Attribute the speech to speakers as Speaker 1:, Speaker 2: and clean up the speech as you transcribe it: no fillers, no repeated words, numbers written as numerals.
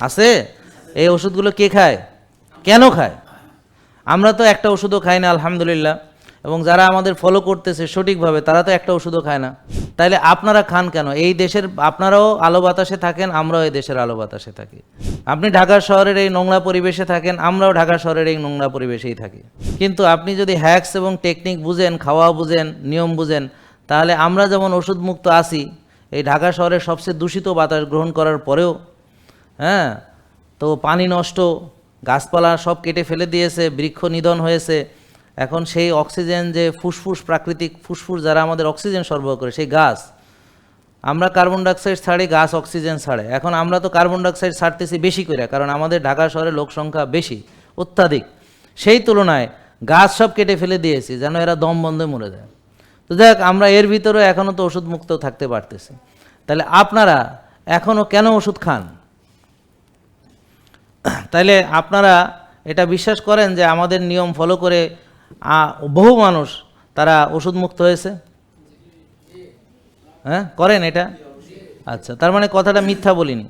Speaker 1: আছে? এই ওষুধগুলো কে খায়, কেন খায়? আমরা তো একটা ওষুধও খাই না আলহামদুলিল্লাহ, এবং যারা আমাদের ফলো করতেছে সঠিকভাবে তারা তো একটা ওষুধও খায় না। তাইলে আপনারা খান কেন? এই দেশের আপনারাও আলো বাতাসে থাকেন, আমরাও এই দেশের আলো বাতাসে থাকি। আপনি ঢাকা শহরের এই নোংরা পরিবেশে থাকেন, আমরাও ঢাকা শহরের এই নোংরা পরিবেশেই থাকি। কিন্তু আপনি যদি হ্যাক্স এবং টেকনিক বুঝেন, খাওয়া বুঝেন, নিয়ম বুঝেন, তাহলে আমরা যেমন ওষুধ মুক্ত আছি, এই ঢাকা শহরের সবচেয়ে দূষিত বাতাস গ্রহণ করার পরেও, হ্যাঁ, তো পানি নষ্ট, গাছপালা সব কেটে ফেলে দিয়েছে, বৃক্ষ নিধন হয়েছে। এখন সেই অক্সিজেন যে ফুসফুস, প্রাকৃতিক ফুসফুস যারা আমাদের অক্সিজেন সরবরাহ করে, সেই গাছ, আমরা কার্বন ডাইঅক্সাইড ছাড়ি, গাছ অক্সিজেন ছাড়ে। এখন আমরা তো কার্বন ডাইঅক্সাইড ছাড়তেছি বেশি করে, কারণ আমাদের ঢাকা শহরে লোক সংখ্যা বেশি, অত্যাধিক। সেই তুলনায় গাছ সব কেটে ফেলে দিয়েছি যেন এরা দম বন্ধে মরে যায়। তো দেখ, আমরা এর ভিতরেও এখনও তো ওষুধ মুক্ত থাকতে পারতেছি। তাহলে আপনারা এখনও কেন ওষুধ খান? তাইলে আপনারা এটা বিশ্বাস করেন যে আমাদের নিয়ম ফলো করে বহু মানুষ তারা ওষুধ মুক্ত হয়েছে? হ্যাঁ, করেন এটা? আচ্ছা, তার মানে কথাটা মিথ্যা বলিনি।